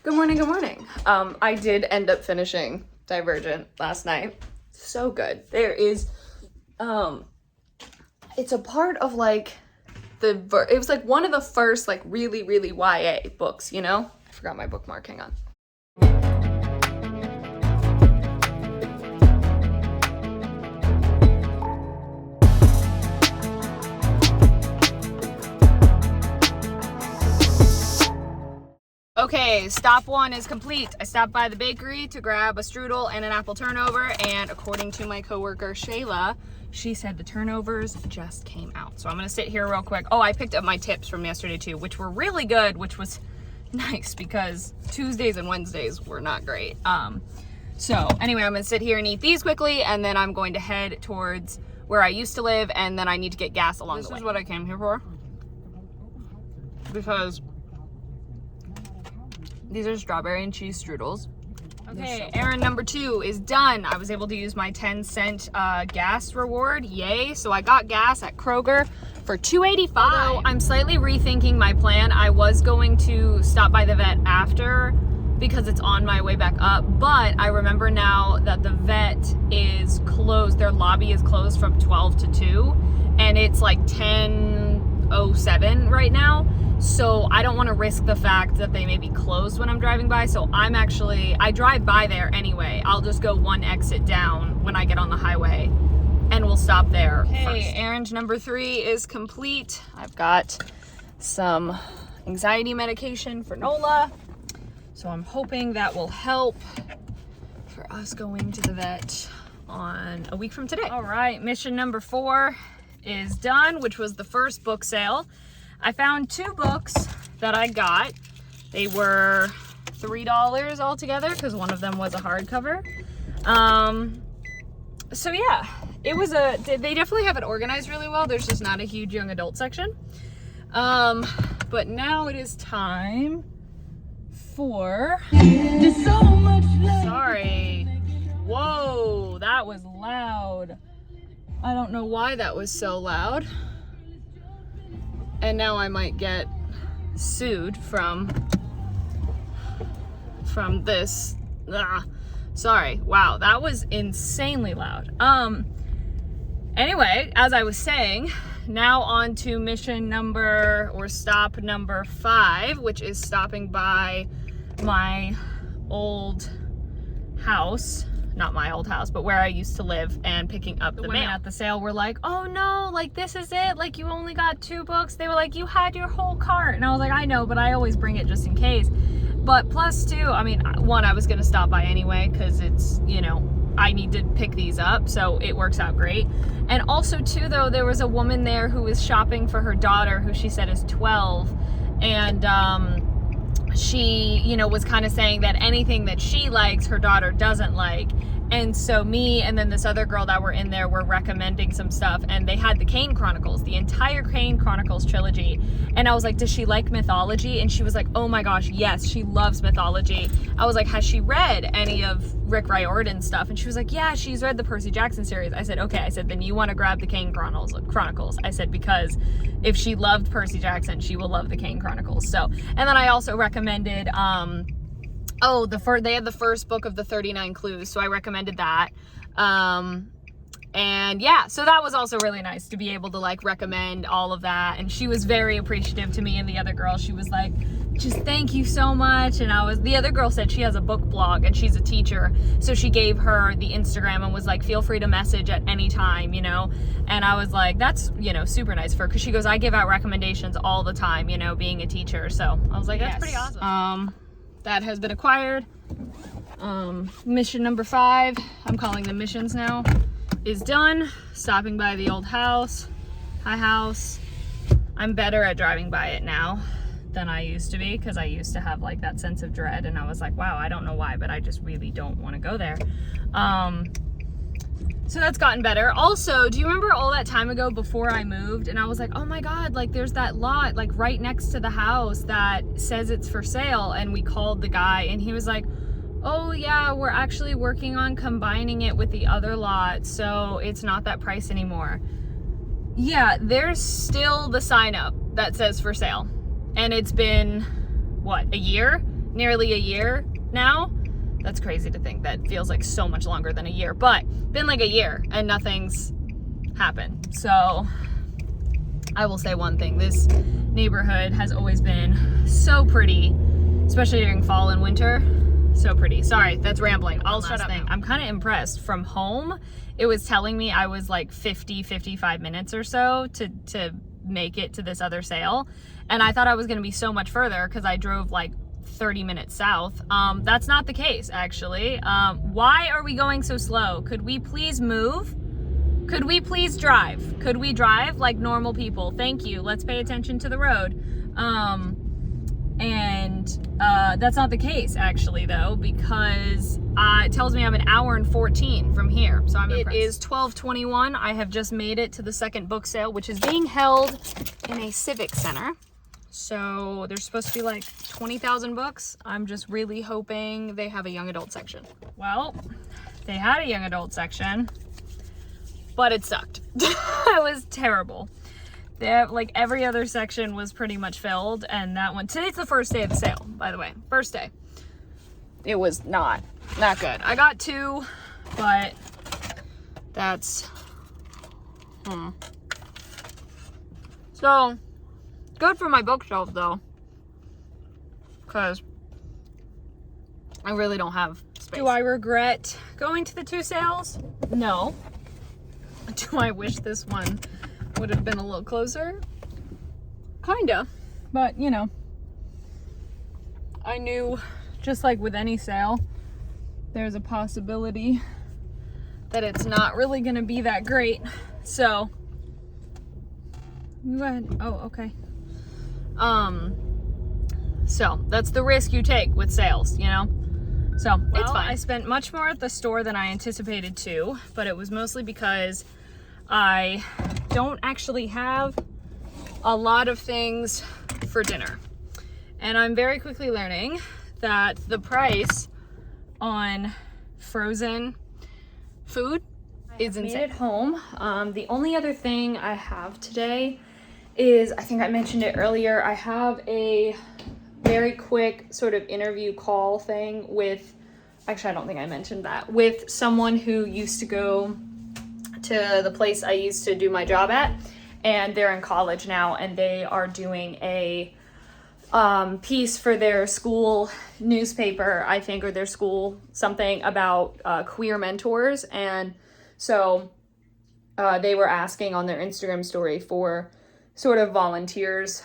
Good morning, good morning. I did end up finishing Divergent last night. So good. There is, it's a part of like it was like one of the first like really, really YA books, you know? I forgot my bookmark, hang on. Okay, stop one is complete. I stopped by the bakery to grab a strudel and an apple turnover, and according to my coworker Shayla, she said the turnovers just came out. So I'm gonna sit here real quick. Oh, I picked up my tips from yesterday too, which were really good, which was nice because Tuesdays and Wednesdays were not great. So anyway, I'm gonna sit here and eat these quickly, and then I'm going to head towards where I used to live, and then I need to get gas along the way. This is what I came here for, because these are strawberry and cheese strudels. Okay, errand number 2 is done. I was able to use my 10-cent gas reward, yay. So I got gas at Kroger for $2.85. Although I'm slightly rethinking my plan. I was going to stop by the vet after because it's on my way back up, but I remember now that the vet is closed. Their lobby is closed from 12 to 2, and it's like 10:07 right now. So I don't want to risk the fact that they may be closed when I'm driving by. So I drive by there anyway. I'll just go one exit down when I get on the highway, and we'll stop there. Okay, errand number 3 is complete. I've got some anxiety medication for Nola. So I'm hoping that will help for us going to the vet on a week from today. All right, mission number 4 is done, which was the first book sale. I found 2 books that I got. They were $3 altogether because one of them was a hardcover. So yeah, they definitely have it organized really well. There's just not a huge young adult section. But now it is time for, sorry. Whoa, that was loud. I don't know why that was so loud. And now I might get sued from this. Sorry. Wow, that was insanely loud. Anyway, as I was saying, now on to stop number 5, which is stopping by my old house. Not my old house, but where I used to live, and picking up the mail. At the sale were like, oh no, like this is it, like you only got 2 books. They were like, you had your whole cart. And I was like, I know, but I always bring it just in case. But plus 2, I mean, 1, I was gonna stop by anyway because it's, you know, I need to pick these up, so it works out great. And also 2, though, there was a woman there who was shopping for her daughter, who she said is 12, and she, you know, was kind of saying that anything that she likes, her daughter doesn't like. And so me and then this other girl that were in there were recommending some stuff, and they had the Kane Chronicles, the entire Kane Chronicles trilogy. And I was like, does she like mythology? And she was like, oh my gosh, yes, she loves mythology. I was like, has she read any of Rick Riordan's stuff? And she was like, yeah, she's read the Percy Jackson series. I said, okay. I said, then you want to grab the Kane Chronicles. I said, because if she loved Percy Jackson, she will love the Kane Chronicles. So, and then I also recommended, they had the first book of the 39 Clues, so I recommended that. And yeah, so that was also really nice to be able to like recommend all of that. And she was very appreciative to me, and the other girl, she was like, just thank you so much. And the other girl said she has a book blog and she's a teacher, so she gave her the Instagram and was like, feel free to message at any time, you know. And I was like, that's, you know, super nice for her, because she goes, I give out recommendations all the time, you know, being a teacher. So I was like, that's pretty awesome. That has been acquired. Mission number 5, I'm calling them missions now, is done. Stopping by the old house. Hi, house. I'm better at driving by it now than I used to be, because I used to have like that sense of dread, and I was like, wow, I don't know why, but I just really don't want to go there. So that's gotten better. Also, do you remember all that time ago before I moved, and I was like, oh my God, like there's that lot like right next to the house that says it's for sale, and we called the guy and he was like, oh yeah, we're actually working on combining it with the other lot, so it's not that price anymore. Yeah, there's still the sign up that says for sale, and it's been what, a year, nearly a year now. That's crazy to think. That feels like so much longer than a year, but been like a year and nothing's happened. So I will say one thing, this neighborhood has always been so pretty, especially during fall and winter. So pretty. Sorry, that's rambling. I'll shut up now. I'm kind of impressed. From home, it was telling me I was like 55 minutes or so to make it to this other sale. And I thought I was going to be so much further because I drove like 30 minutes south. That's not the case, actually. Why are we going so slow? Could we please move? Could we please drive? Could we drive like normal people? Thank you. Let's pay attention to the road. That's not the case, actually, though, because it tells me I'm an hour and 14 from here. So I'm impressed. It is 12:21. I have just made it to the second book sale, which is being held in a civic center. So there's supposed to be like 20,000 books. I'm just really hoping they have a young adult section. Well, they had a young adult section, but it sucked. It was terrible. Like every other section was pretty much filled, and that one, today's the first day of the sale, by the way. First day. It was not good. I got 2, but that's, So, good for my bookshelf though, because I really don't have space. Do I regret going to the 2 sales? No. Do I wish this one would have been a little closer? Kinda, but you know, I knew, just like with any sale, there's a possibility that it's not really gonna be that great. So go ahead. Oh, okay. So that's the risk you take with sales, you know? So it's fine. I spent much more at the store than I anticipated to, but it was mostly because I don't actually have a lot of things for dinner. And I'm very quickly learning that the price on frozen food is insane. I made it home. The only other thing I have today is, I think I mentioned it earlier, I have a very quick sort of interview call thing with, actually I don't think I mentioned that, with someone who used to go to the place I used to do my job at, and they're in college now, and they are doing a piece for their school newspaper, I think, or their school something about queer mentors. And so they were asking on their Instagram story for sort of volunteers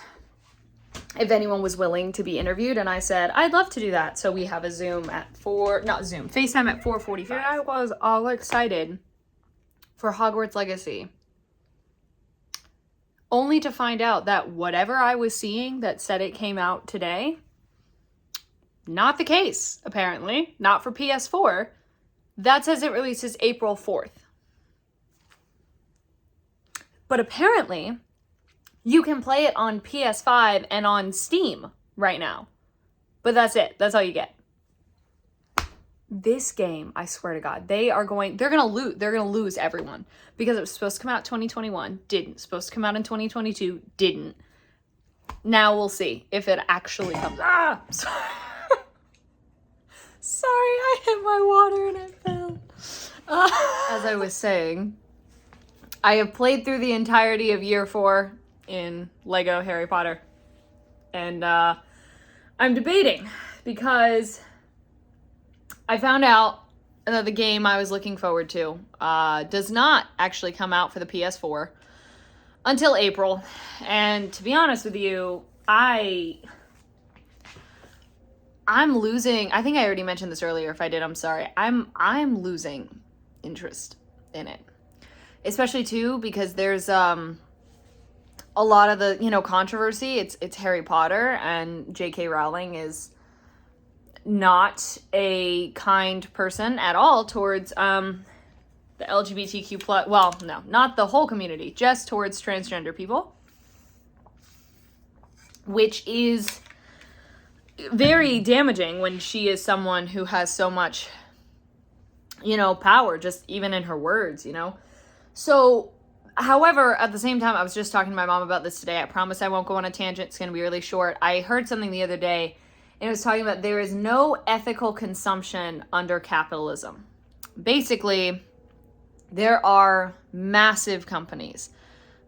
if anyone was willing to be interviewed, and I said I'd love to do that. So we have a FaceTime at 4:45. And I was all excited for Hogwarts Legacy, only to find out that whatever I was seeing that said it came out today, not the case, apparently. Not for PS4. That says it releases April 4th. But apparently, you can play it on PS5 and on Steam right now. But that's it. That's all you get. This game, I swear to God, they're gonna lose everyone, because it was supposed to come out 2021, didn't. Supposed to come out in 2022, didn't. Now we'll see if it actually comes. Sorry. Sorry, I hit my water and it fell. As I was saying, I have played through the entirety of year 4 in Lego Harry Potter, and I'm debating, because I found out that the game I was looking forward to does not actually come out for the PS4 until April. And to be honest with you, I'm losing, I think I already mentioned this earlier. If I did, I'm sorry. I'm losing interest in it. Especially too, because there's a lot of the, controversy. It's Harry Potter, and J.K. Rowling is not a kind person at all towards the LGBTQ plus, well, no, not the whole community, just towards transgender people, which is very damaging when she is someone who has so much, power, just even in her words, So, however, at the same time, I was just talking to my mom about this today. I promise I won't go on a tangent. It's going to be really short. I heard something the other day, And it was talking about there is no ethical consumption under capitalism. Basically, there are massive companies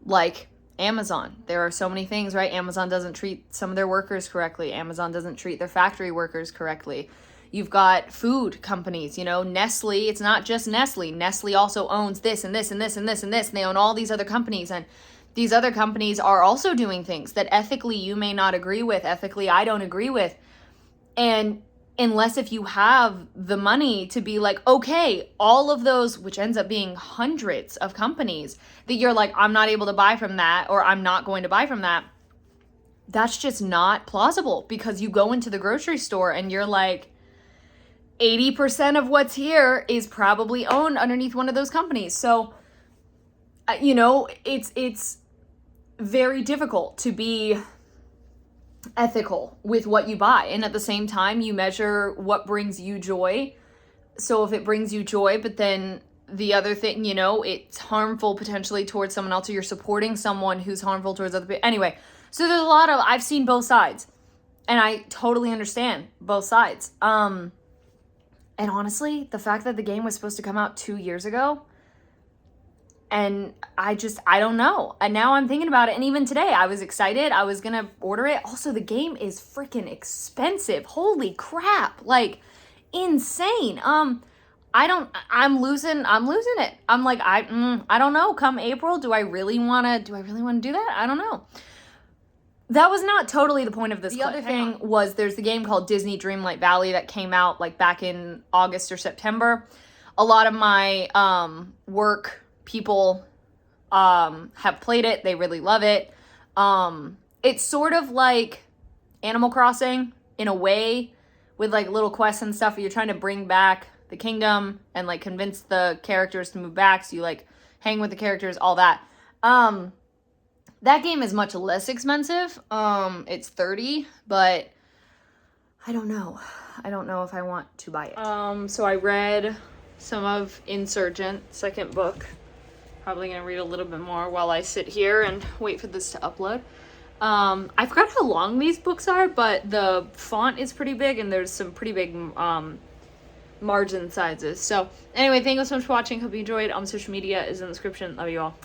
like Amazon. There are so many things, right? Amazon doesn't treat some of their workers correctly. Amazon doesn't treat their factory workers correctly. You've got food companies, you know, Nestle. It's not just Nestle. Nestle also owns this and this and this and this and this. And they own all these other companies. And these other companies are also doing things that ethically you may not agree with. Ethically, I don't agree with. And unless if you have the money to be like, okay, all of those, which ends up being hundreds of companies that you're like, I'm not able to buy from that, or I'm not going to buy from that. That's just not plausible, because you go into the grocery store and you're like, 80% of what's here is probably owned underneath one of those companies. So, you know, it's very difficult to be ethical with what you buy. And at the same time, you measure what brings you joy. So if it brings you joy, but then the other thing, you know, it's harmful potentially towards someone else, or you're supporting someone who's harmful towards other people. Anyway, so there's a lot of, I've seen both sides, and I totally understand both sides. And honestly, the fact that the game was supposed to come out 2 years ago, and I don't know. And now I'm thinking about it. And even today, I was excited. I was going to order it. Also, the game is freaking expensive. Holy crap. Like, insane. I'm losing it. I'm like, I don't know. Come April, do I really want to do that? I don't know. That was not totally the point of this clip. The other thing was, there's the game called Disney Dreamlight Valley that came out like back in August or September. A lot of my work people have played it. They really love it. It's sort of like Animal Crossing in a way, with like little quests and stuff. You're trying to bring back the kingdom and like convince the characters to move back. So you like hang with the characters, all that. That game is much less expensive. It's $30, but I don't know. I don't know if I want to buy it. So I read some of Insurgent, second book. Probably gonna read a little bit more while I sit here and wait for this to upload. I forgot how long these books are, but the font is pretty big and there's some pretty big margin sizes. So anyway, thank you so much for watching. Hope you enjoyed. Social media is in the description. Love you all.